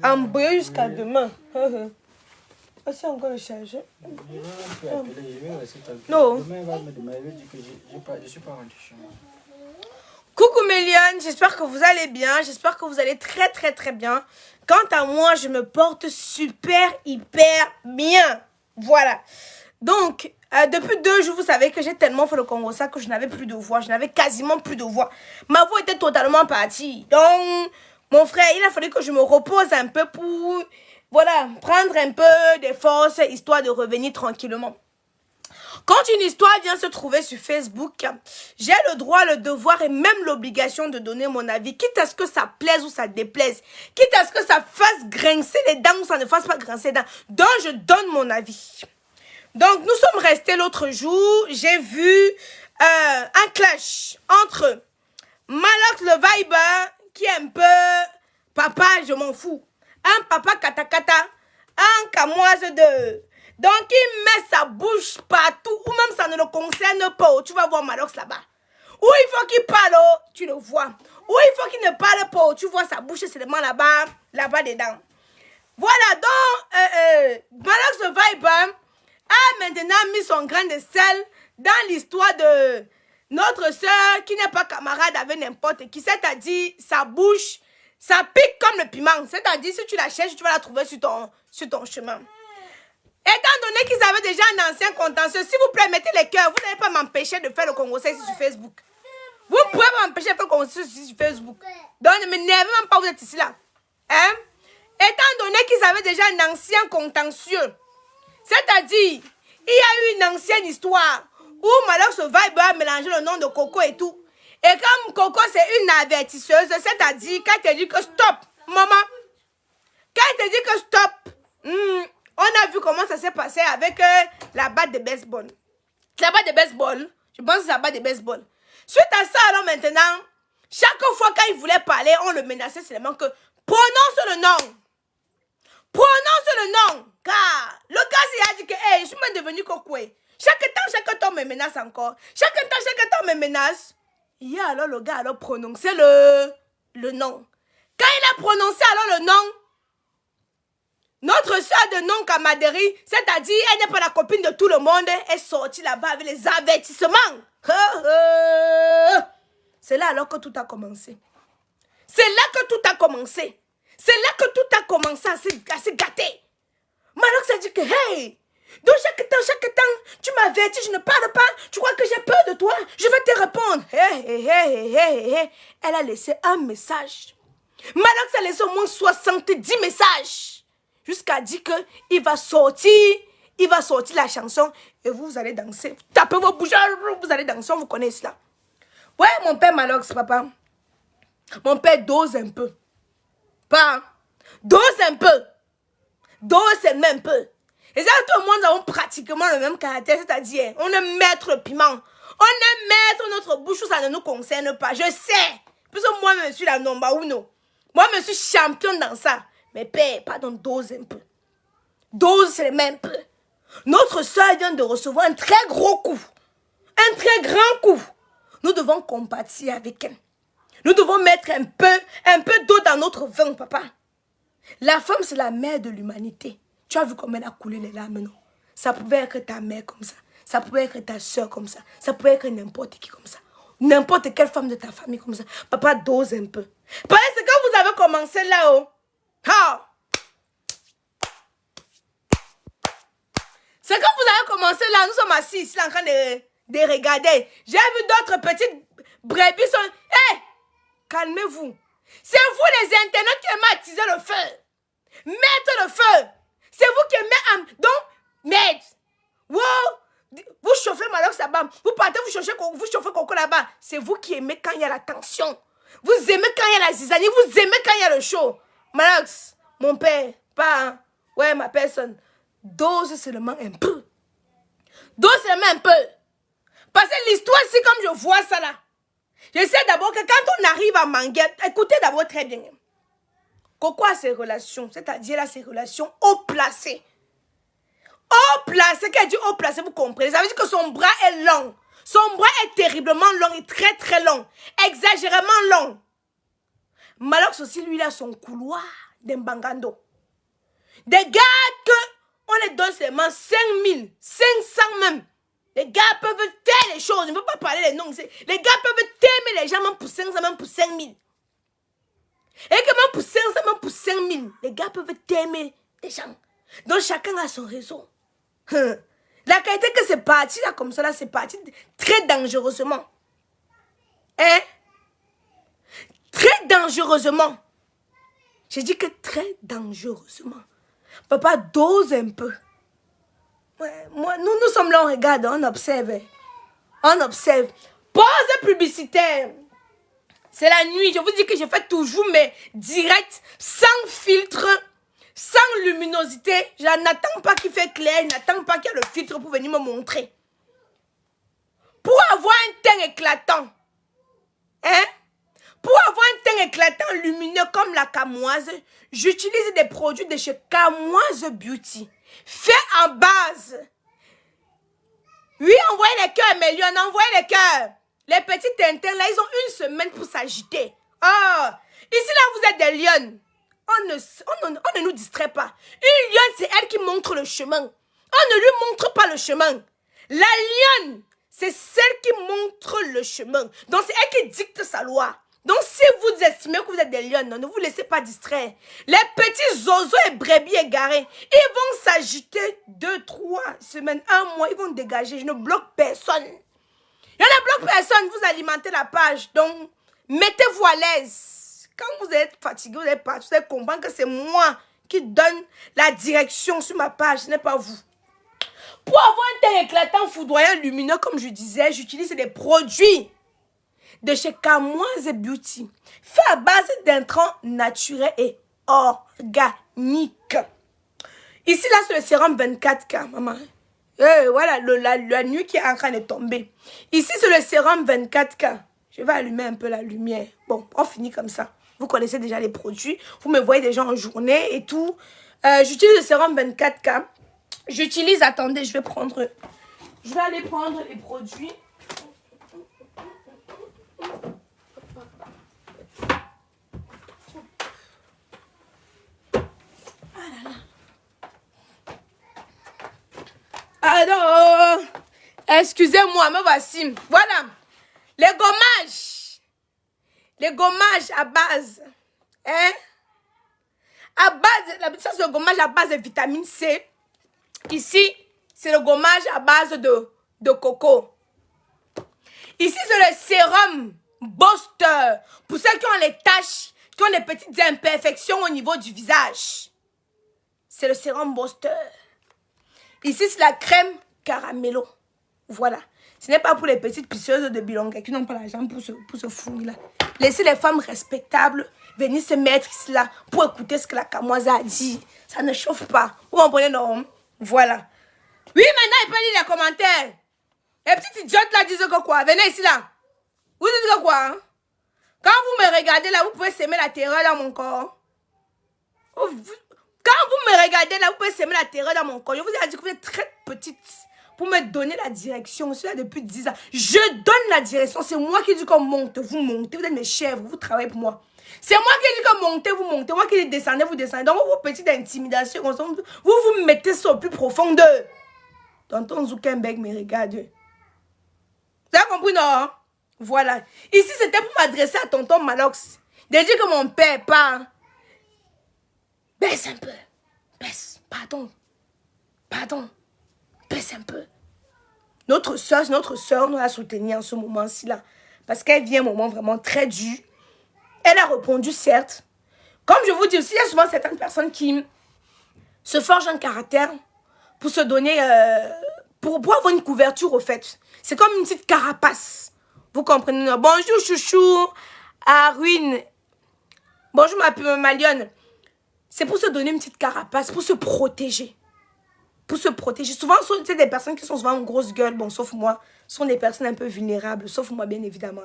embrouiller jusqu'à demain. C'est encore le chargeur. Non. Demain, elle va me demander, elle dit que je ne suis pas rentrée chez moi. Coucou Méliane, j'espère que vous allez bien, j'espère que vous allez très bien. Quant à moi, je me porte super, hyper bien. Voilà. Donc, depuis 2 jours, vous savez que j'ai tellement fait le Congo ça que je n'avais plus de voix, je n'avais quasiment plus de voix. Ma voix était totalement partie. Donc, mon frère, il a fallu que je me repose un peu pour, voilà, prendre un peu de force, histoire de revenir tranquillement. Quand une histoire vient se trouver sur Facebook, j'ai le droit, le devoir et même l'obligation de donner mon avis, quitte à ce que ça plaise ou ça déplaise, quitte à ce que ça fasse grincer les dents ou ça ne fasse pas grincer les dents. Donc, je donne mon avis. Donc, nous sommes restés l'autre jour, j'ai vu un clash entre Malox le Viber, qui est un peu papa, je m'en fous, un papa katakata, un camoise de... Donc, il met sa bouche partout, ou même ça ne le concerne pas. Tu vas voir Malox là-bas. Ou il faut qu'il parle, tu le vois. Ou il faut qu'il ne parle pas, tu vois sa bouche seulement là-bas, là-bas dedans. Voilà, donc, Malox le Viber a maintenant mis son grain de sel dans l'histoire de notre soeur qui n'est pas camarade avec n'importe qui. C'est-à-dire, sa bouche, ça pique comme le piment. C'est-à-dire, si tu la cherches, tu vas la trouver sur ton chemin. Étant donné qu'ils avaient déjà un ancien contentieux, s'il vous plaît, mettez les cœurs. Vous n'allez pas m'empêcher de faire le Congo ici sur Facebook. Vous pouvez m'empêcher de faire le Congo ici sur Facebook. Donc, ne m'énervez même pas, vous êtes ici là. Hein? Étant donné qu'ils avaient déjà un ancien contentieux, c'est-à-dire, il y a eu une ancienne histoire où Malox Viber a mélangé le nom de Coco et tout. Et comme Coco, c'est une avertisseuse, c'est-à-dire, quand elle dit que stop, maman, quand elle dit que stop, on a vu comment ça s'est passé avec la batte de baseball. La batte de baseball, je pense que c'est la batte de baseball. Suite à ça, alors maintenant, chaque fois quand il voulait parler, on le menaçait seulement que prononce le nom. Prononce le nom. Car le gars, il a dit que hey, je suis même devenu cocoué. Chaque temps me menace encore. Chaque temps me menace. Et alors le gars alors prononcé le nom. Quand il a prononcé alors le nom, notre soeur de nom Kamaderi, c'est-à-dire elle n'est pas la copine de tout le monde, est sortie là-bas avec les avertissements. C'est là alors que tout a commencé. C'est là que tout a commencé. C'est là que tout a commencé à se gâter. Malox a dit que hey, donc chaque temps, tu m'avertis, je ne parle pas, tu crois que j'ai peur de toi, je vais te répondre. Elle a laissé un message. Malox a laissé au moins 70 messages. Jusqu'à dire qu'il va sortir la chanson et vous allez danser. Tapez vos bouches, vous allez danser, vous connaissez cela. Ouais, mon père Malox, papa. Mon père dose un peu. Pas. Dose un peu. Dose même peu. Et ça, tout le monde a pratiquement le même caractère, c'est-à-dire, on aime mettre le piment. On aime mettre notre bouche où ça ne nous concerne pas. Je sais. Puisque moi, je suis la nomba ou non. Moi, je suis championne dans ça. Mais père, pardon, dose un peu. Dose, c'est le même peu. Notre soeur vient de recevoir un très gros coup. Un très grand coup. Nous devons compatir avec elle. Nous devons mettre un peu d'eau dans notre vin, papa. La femme, c'est la mère de l'humanité. Tu as vu comment elle a coulé les larmes, non? Ça pouvait être ta mère comme ça. Ça pouvait être ta soeur comme ça. Ça pouvait être n'importe qui comme ça. N'importe quelle femme de ta famille comme ça. Papa, dose un peu. Parce que quand vous avez commencé là-haut, c'est quand vous avez commencé là, nous sommes assis ici en train de regarder. J'ai vu d'autres petites brebis. Hé, calmez-vous. C'est vous les internautes qui aimez attiser le feu. Mettre le feu. C'est vous qui aimez... Donc, merde. Wow. Vous chauffez Malox là-bas. Vous partez, vous chauffez Coco là-bas. C'est vous qui aimez quand il y a la tension. Vous aimez quand il y a la zizanie. Vous aimez quand il y a le show. Malox, mon père, pas... Ouais, ma personne. Dose seulement un peu. Dose seulement un peu. Parce que l'histoire, c'est comme je vois ça là. Je sais d'abord que quand on arrive à Manguer, écoutez d'abord très bien. Coco a ses relations, c'est-à-dire a ses relations haut placées. Haut placé, qu'elle dit haut placé, vous comprenez. Ça veut dire que son bras est long. Son bras est terriblement long et très long. Exagérément long. Malox aussi, lui, il a son couloir d'Embangando. Des gars que on les donne seulement 5 000, 500 même. Les gars peuvent faire les choses. Je ne veux pas parler les noms. Les gars peuvent t'aimer les gens même pour 500, même pour 5 000. Et que même pour 500, même pour 5 000, les gars peuvent t'aimer les gens. Donc chacun a son réseau. La qualité que c'est parti là comme ça, là, c'est parti très dangereusement. Hein? Très dangereusement. J'ai dit que très dangereusement. Papa, dose un peu. Ouais, moi, nous sommes là, on regarde, on observe. On observe. Pause publicitaire. C'est la nuit. Je vous dis que je fais toujours mes directs sans filtre, sans luminosité. Je n'attends pas qu'il fait clair, je n'attends pas qu'il y ait le filtre pour venir me montrer. Pour avoir un teint éclatant, hein? Pour avoir un teint éclatant lumineux comme la Camoise, j'utilise des produits de chez Camoise Beauty. Fait en base. Oui, envoyez les cœurs, mais on envoie les cœurs. Les petits tintins, là, ils ont une semaine pour s'agiter. Oh, ici, là, vous êtes des lionnes. On ne nous distrait pas. Une lionne, c'est elle qui montre le chemin. On ne lui montre pas le chemin. La lionne, c'est celle qui montre le chemin. Donc, c'est elle qui dicte sa loi. Donc, si vous estimez que vous êtes des lionnes, ne vous laissez pas distraire. Les petits oiseaux et brebis égarés, ils vont s'agiter 2, 3 semaines, 1 mois, ils vont dégager. Je ne bloque personne. Je ne bloque personne, vous alimentez la page. Donc, mettez-vous à l'aise. Quand vous êtes fatigué, vous êtes parti, vous allez comprendre que c'est moi qui donne la direction sur ma page, ce n'est pas vous. Pour avoir un teint éclatant, foudroyant, lumineux, comme je disais, j'utilise des produits de chez Camoise Beauty, fait à base d'intrants naturels et organiques. Ici, là, c'est le sérum 24K, maman. Voilà, la nuit qui est en train de tomber. Ici, c'est le sérum 24K. Je vais allumer un peu la lumière. Bon, on finit comme ça. Vous connaissez déjà les produits. Vous me voyez déjà en journée et tout. J'utilise le sérum 24K. J'utilise, attendez, je vais aller prendre les produits. Alors, excusez-moi, me voici. Voilà, les gommages à base, hein? À base, ça c'est le gommage à base de vitamine C. Ici, c'est le gommage à base de coco. Ici, c'est le sérum Booster. Pour ceux qui ont les taches, qui ont des petites imperfections au niveau du visage. C'est le sérum Booster. Ici, c'est la crème caramello. Voilà. Ce n'est pas pour les petites pisseuses de bilonga qui n'ont pas l'argent pour se fournir là. Laissez les femmes respectables venir se mettre ici là pour écouter ce que la Camoise a dit. Ça ne chauffe pas. Vous comprenez, non? Voilà. Oui, maintenant, il peut lire les commentaires. Les petites idiotes là disent que quoi? Venez ici là. Vous dites que quoi? Hein? Quand vous me regardez là, vous pouvez s'aimer la terreur dans mon corps. Quand vous me regardez là, vous pouvez s'aimer la terreur dans mon corps. Je vous ai dit que vous êtes très petite pour me donner la direction. Je suis là depuis 10 ans. Je donne la direction. C'est moi qui dis qu'on monte. Vous montez. Vous êtes mes chèvres. Vous travaillez pour moi. C'est moi qui dis que montez, vous montez. Moi qui dis descendez, vous descendez. Donc vos petites intimidations, vous vous mettez ça au plus profondeur. Tonton Zuckerberg me regarde. Vous avez compris, non? Voilà. Ici, c'était pour m'adresser à tonton Malox. De dire que mon père part. Baisse un peu. Baisse. Pardon. Baisse un peu. Notre soeur, nous l'a soutenue en ce moment-ci là. Parce qu'elle vit un moment vraiment très dur. Elle a répondu, certes. Comme je vous dis aussi, il y a souvent certaines personnes qui se forgent un caractère pour se donner, pour avoir une couverture au fait. C'est comme une petite carapace. Vous comprenez? Bonjour chouchou, Arwin. Bonjour ma lionne. C'est pour se donner une petite carapace, pour se protéger. Pour se protéger. Souvent, c'est des personnes qui sont souvent en grosse gueule, bon, sauf moi, sont des personnes un peu vulnérables, sauf moi, bien évidemment.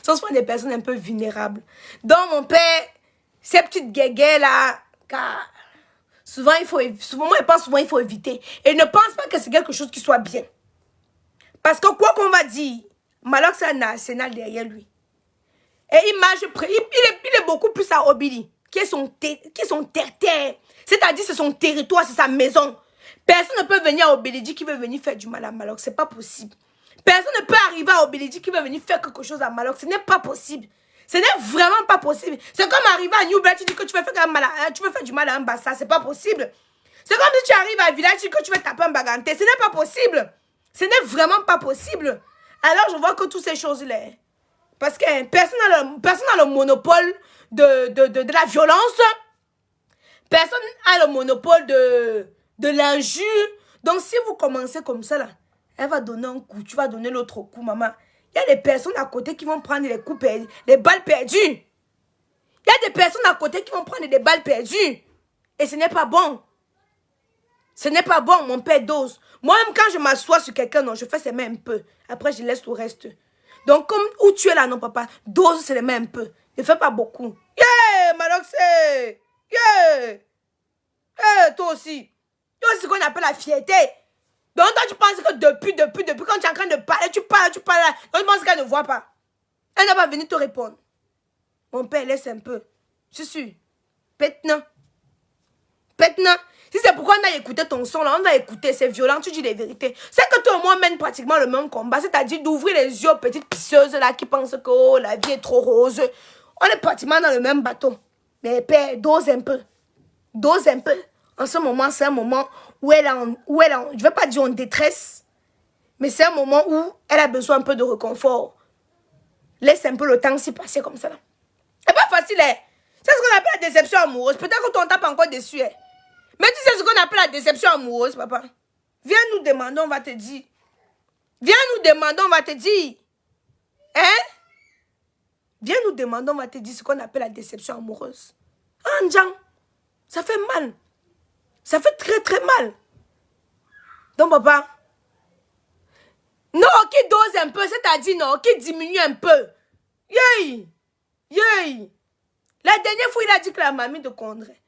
Ce sont des personnes un peu vulnérables. Donc, mon père, ces petites guégués là, car souvent, il faut éviter. Et ne pense pas que c'est quelque chose qui soit bien. Parce que quoi qu'on va dire, Malox a un arsenal derrière lui. Et il est beaucoup plus à Obili qui est son terre-terre. C'est-à-dire c'est son territoire, c'est sa maison. Personne ne peut venir à Obélédi qui veut venir faire du mal à Maloc. C'est pas possible. Personne ne peut arriver à Obélédi qui veut venir faire quelque chose à Maloc. Ce n'est pas possible. Ce n'est vraiment pas possible. C'est comme arriver à New Black, tu dis que tu veux faire du mal à un Bassa. C'est pas possible. C'est comme si tu arrives à Village, tu dis que tu veux taper un Baganté. Ce n'est pas possible. Ce n'est vraiment pas possible. Alors je vois que toutes ces choses-là, parce que personne n'a le monopole de la violence. Personne n'a le monopole de l'injure. Donc si vous commencez comme ça, là, elle va donner un coup, tu vas donner l'autre coup, maman. Il y a des personnes à côté qui vont prendre les coups perdus, les balles perdues. Il y a des personnes à côté qui vont prendre des balles perdues. Et ce n'est pas bon. Ce n'est pas bon, mon père dose. Moi-même, quand je m'assois sur quelqu'un, non, je fais ses mains un peu. Après, je laisse tout reste. Donc, comme où tu es là, non, papa, dose c'est les mains un peu. Ne fais pas beaucoup. Yeah, Maloxé. Yeah. Toi aussi. Toi, c'est ce qu'on appelle la fierté. Donc, toi, tu penses que depuis, quand tu es en train de parler, tu parles. Donc, tu penses qu'elle ne voit pas. Elle n'a pas venu te répondre. Mon père, laisse un peu. Je suis. Pète-non. Si c'est pourquoi on a écouté ton son, là, on va écouter. C'est violent, tu dis les vérités. C'est que toi et moi mène pratiquement le même combat. C'est-à-dire d'ouvrir les yeux aux petites pisseuses là qui pensent que oh, la vie est trop rose. On est pratiquement dans le même bateau. Mais père, dose un peu. Dose un peu. En ce moment, c'est un moment où elle je ne vais pas dire en détresse, mais c'est un moment où elle a besoin un peu de réconfort. Laisse un peu le temps s'y passer comme ça. C'est pas facile, hein. C'est ce qu'on appelle la déception amoureuse. Peut-être que ton tape encore déçu, hein. Mais tu sais ce qu'on appelle la déception amoureuse, papa. Viens nous demander, on va te dire. Viens nous demander, on va te dire. Hein? Viens nous demander, on va te dire ce qu'on appelle la déception amoureuse. Ah, Ndjang, ça fait mal. Ça fait très, très mal. Donc, papa, non, qui dose un peu, c'est-à-dire, non, qui diminue un peu. Yey! Yey! La dernière fois, il a dit que la mamie de Condré.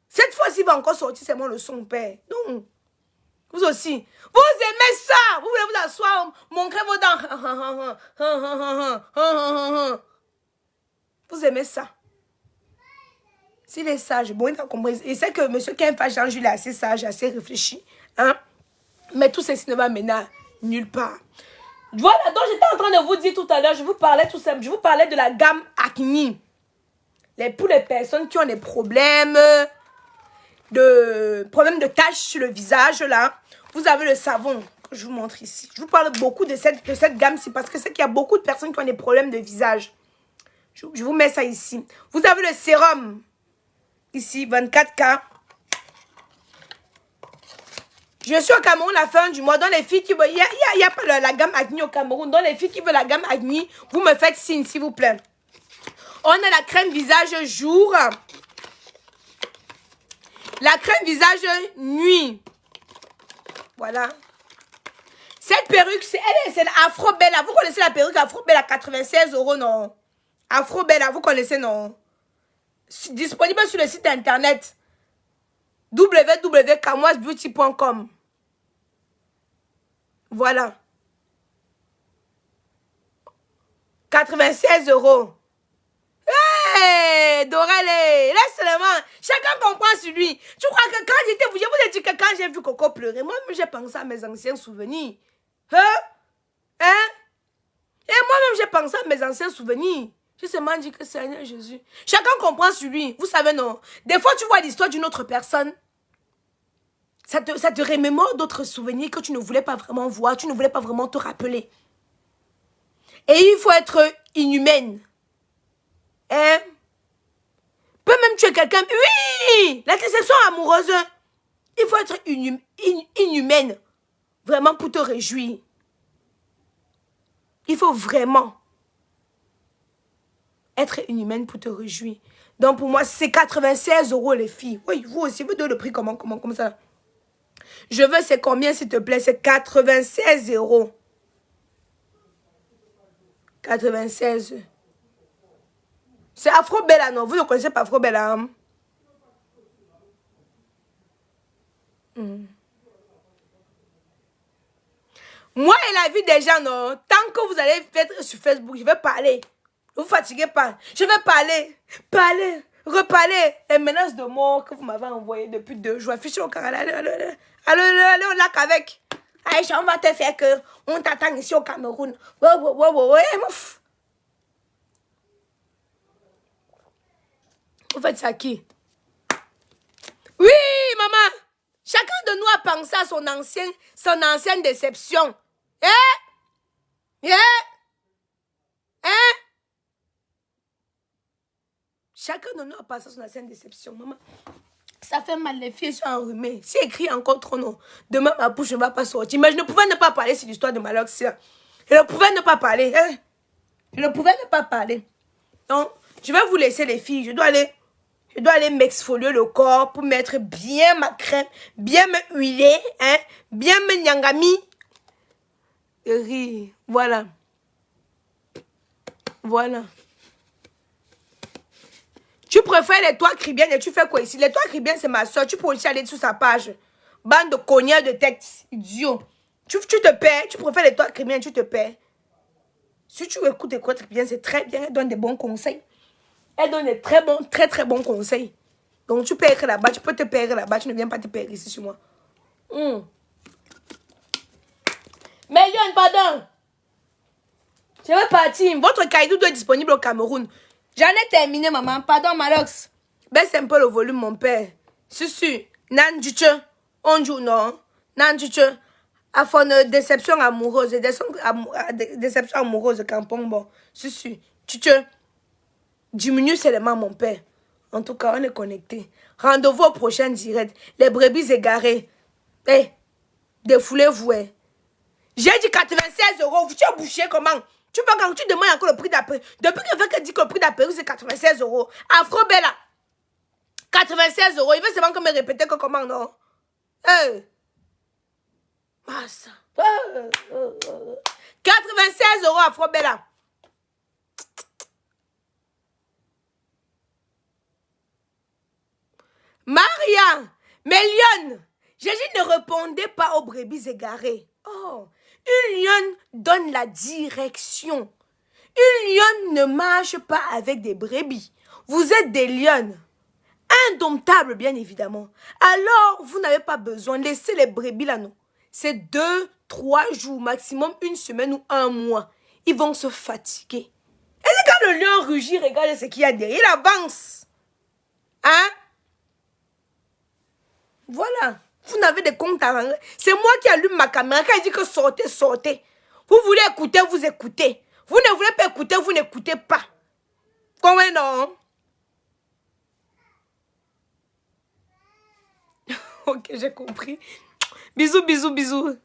Cette fois-ci, il va encore sortir, c'est moi le son père. Non. Vous aussi. Vous aimez ça. Vous voulez vous asseoir, montrer vos dents. Vous aimez ça. S'il est sage, bon, il a compris. Il sait que M. Kemfa Jean Jules est assez sage, assez réfléchi. Hein? Mais tout ceci ne va mener nulle part. Voilà, donc j'étais en train de vous dire tout à l'heure, je vous parlais tout simple, je vous parlais de la gamme Acne. Pour les personnes qui ont des problèmes de taches sur le visage, là, vous avez le savon que je vous montre ici. Je vous parle beaucoup de cette gamme-ci parce que c'est qu'il y a beaucoup de personnes qui ont des problèmes de visage. Je vous mets ça ici. Vous avez le sérum, ici, 24K. Je suis au Cameroun la fin du mois. Dans les filles qui veulent... Il n'y a pas la gamme Acne au Cameroun. Dans les filles qui veulent la gamme Acne, vous me faites signe, s'il vous plaît. On a la crème visage jour. La crème visage nuit. Voilà. Cette perruque, c'est l'Afro Bella. Vous connaissez la perruque Afro Bella, 96 €, non? Afro Bella, vous connaissez, non? Disponible sur le site internet www.kamoisbeauty.com. Voilà. 96 €. Hey, Dorelle, laisse seulement. Chacun comprend sur lui. Tu crois que quand j'étais, je vous ai dit que quand j'ai vu Coco pleurer, moi-même j'ai pensé à mes anciens souvenirs. Hein? Et moi-même j'ai pensé à mes anciens souvenirs. J'ai seulement dit que Seigneur Jésus. Chacun comprend sur lui. Vous savez, non? Des fois, tu vois l'histoire d'une autre personne. Ça te remémore d'autres souvenirs que tu ne voulais pas vraiment voir, tu ne voulais pas vraiment te rappeler. Et il faut être inhumaine. Hein? Peut même tuer quelqu'un. Oui! La déception amoureuse. Il faut être inhumaine. Vraiment pour te réjouir. Il faut vraiment être inhumaine pour te réjouir. Donc pour moi, c'est 96 € les filles. Oui, vous aussi, vous donnez le prix comment ça? Je veux, c'est combien s'il te plaît? C'est 96 €. 96. C'est Afro Bella, non? Vous ne connaissez pas Afro Bella, hein? Moi et la vie des gens, non? Tant que vous allez être sur Facebook, je vais parler. Ne vous fatiguez pas. Je vais parler. Reparlez. Les menaces de mort que vous m'avez envoyées depuis 2 jours. Affichez au Canada. Allez au lac avec. Aïcha, on va te faire que on t'attend ici au Cameroun. Ouais, mouf. Vous faites ça qui? Oui, maman. Chacun de nous a pensé à son ancienne déception. Chacun de nous a pensé à son ancienne déception, maman. Ça fait mal, les filles sont enrhumées. Si écrit encore trop non, demain ma bouche ne va pas sortir. Mais je ne pouvais ne pas parler sur l'histoire de Maloxia. Je ne pouvais ne pas parler. Hein? Je ne pouvais ne pas parler. Donc, je vais vous laisser les filles. Je dois aller m'exfolier le corps pour mettre bien ma crème, bien me huiler, hein? Bien me nyangami. Riz, voilà. Voilà. Tu préfères les toits cribiennes et tu fais quoi ici? Les toits cribiennes, c'est ma soeur. Tu peux aussi aller sur sa page. Bande de cognards de tête, idiot. Tu te paies. Tu préfères les toits cribiennes, tu te paies. Si tu écoutes les toits cribiennes, c'est très bien. Elle donne des bons conseils. Elle donne des très bons conseils. Donc tu peux écrire là-bas. Tu peux te payer là-bas. Tu ne viens pas te payer ici sur moi. Mais Yon, pardon. Je vais partir. Votre caïdou doit être disponible au Cameroun. J'en ai terminé, maman. Pardon, Malox. Baisse un peu le volume, mon père. Susu. Nan duche. On joue, non. Nan duche. À fond de déception amoureuse. Déception amoureuse, campon, bon. Susu. Tuche. Diminue seulement, mon père. En tout cas, on est connectés. Rendez-vous au prochain direct. Les brebis égarées. Défoulez-vous, J'ai dit 96 €. Vous tu bouché comment? Tu peux quand tu demandes encore le prix d'appel. Depuis que quelqu'un dit que le prix d'appel c'est 96 €. Afro Bella. 96 €. Il veut seulement que me répéter que comment non? Massa. 96 € Afro Bella. Maria. Mais Lyon. Jésus ne répondait pas aux brebis égarées. Oh. Une lionne donne la direction. Une lionne ne marche pas avec des brebis. Vous êtes des lionnes. Indomptables, bien évidemment. Alors, vous n'avez pas besoin. Laissez les brebis là, non. C'est 2, 3 jours, maximum 1 semaine ou 1 mois. Ils vont se fatiguer. Et c'est quand le lion rugit, regardez ce qu'il y a derrière. Il avance. Hein? Voilà. Vous n'avez des comptes à rendre. C'est moi qui allume ma caméra. Quand il dit que sortez, sortez. Vous voulez écouter, vous écoutez. Vous ne voulez pas écouter, vous n'écoutez pas. Comment non? Ok, j'ai compris. Bisous, bisous, bisous.